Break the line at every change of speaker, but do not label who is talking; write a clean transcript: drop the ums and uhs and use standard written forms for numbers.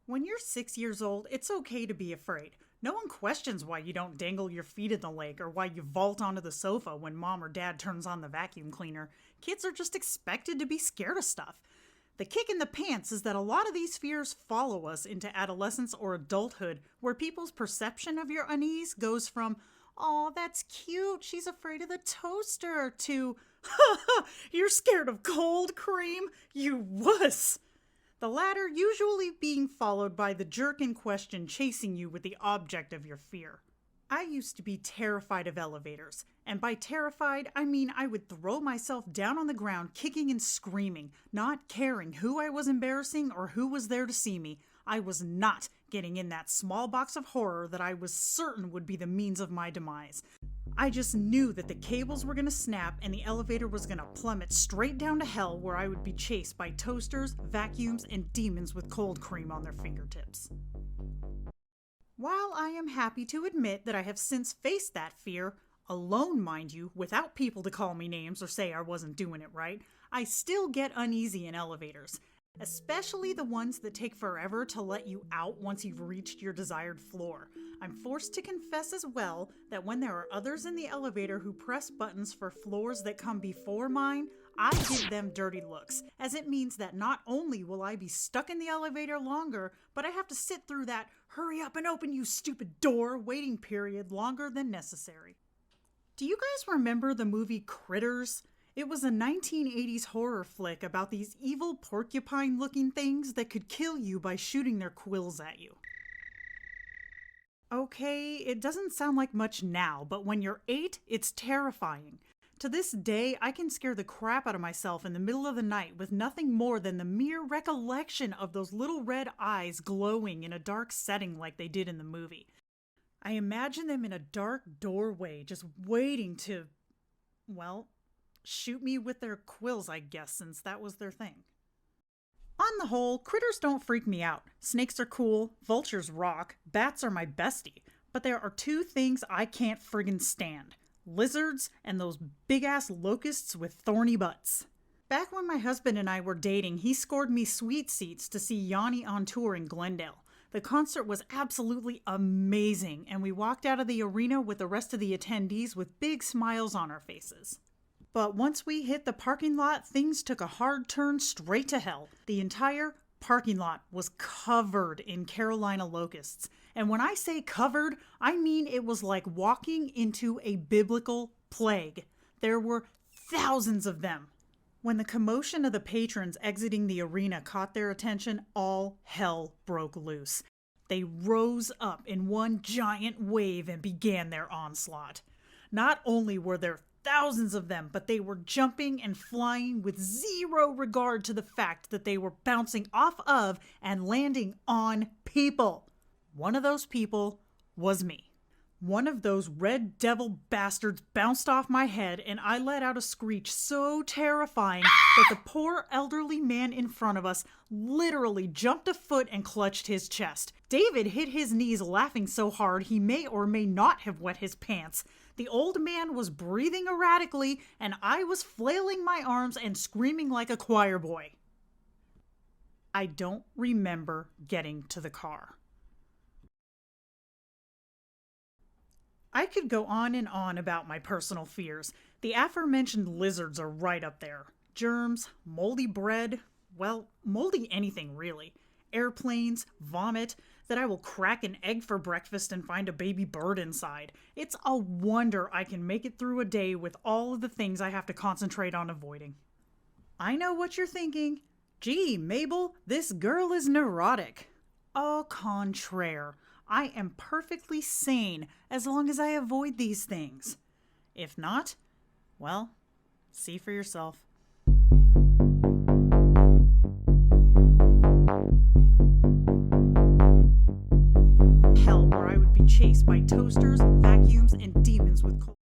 When you're 6 years old, it's okay to be afraid. No one questions why you don't dangle your feet in the lake or why you vault onto the sofa when mom or dad turns on the vacuum cleaner. Kids are just expected to be scared of stuff. The kick in the pants is that a lot of these fears follow us into adolescence or adulthood, where people's perception of your unease goes from, "Aw, that's cute, she's afraid of the toaster," to, "Ha ha, you're scared of cold cream? You wuss!" The latter usually being followed by the jerk in question chasing you with the object of your fear. I used to be terrified of elevators, and by terrified, I mean I would throw myself down on the ground kicking and screaming, not caring who I was embarrassing or who was there to see me. I was not getting in that small box of horror that I was certain would be the means of my demise. I just knew that the cables were going to snap and the elevator was going to plummet straight down to hell, where I would be chased by toasters, vacuums, and demons with cold cream on their fingertips. While I am happy to admit that I have since faced that fear, alone mind you, without people to call me names or say I wasn't doing it right, I still get uneasy in elevators. Especially the ones that take forever to let you out once you've reached your desired floor. I'm forced to confess as well that when there are others in the elevator who press buttons for floors that come before mine, I give them dirty looks, as it means that not only will I be stuck in the elevator longer, but I have to sit through that "hurry up and open, you stupid door" waiting period longer than necessary. Do you guys remember the movie Critters? It was a 1980s horror flick about these evil porcupine-looking things that could kill you by shooting their quills at you. Okay, it doesn't sound like much now, but when you're 8, it's terrifying. To this day, I can scare the crap out of myself in the middle of the night with nothing more than the mere recollection of those little red eyes glowing in a dark setting like they did in the movie. I imagine them in a dark doorway just waiting to, well, shoot me with their quills, I guess, since that was their thing. On the whole, critters don't freak me out. Snakes are cool, vultures rock, bats are my bestie, but there are two things I can't friggin' stand: lizards and those big-ass locusts with thorny butts. Back when my husband and I were dating, he scored me sweet seats to see Yanni on tour in Glendale. The concert was absolutely amazing, and we walked out of the arena with the rest of the attendees with big smiles on our faces. But once we hit the parking lot, things took a hard turn straight to hell. The entire parking lot was covered in Carolina locusts. And when I say covered, I mean it was like walking into a biblical plague. There were thousands of them. When the commotion of the patrons exiting the arena caught their attention, all hell broke loose. They rose up in one giant wave and began their onslaught. Not only were there thousands of them, but they were jumping and flying with zero regard to the fact that they were bouncing off of and landing on people. One of those people was me. One of those red devil bastards bounced off my head, and I let out a screech so terrifying that the poor elderly man in front of us literally jumped a foot and clutched his chest. David hit his knees laughing so hard he may or may not have wet his pants. The old man was breathing erratically, and I was flailing my arms and screaming like a choir boy. I don't remember getting to the car. I could go on and on about my personal fears. The aforementioned lizards are right up there. Germs, moldy bread, well, moldy anything really. Airplanes, vomit, that I will crack an egg for breakfast and find a baby bird inside. It's a wonder I can make it through a day with all of the things I have to concentrate on avoiding. I know what you're thinking. Gee, Mabel, this girl is neurotic. Au contraire. I am perfectly sane as long as I avoid these things. If not, well, see for yourself. Hell, where I would be chased by toasters,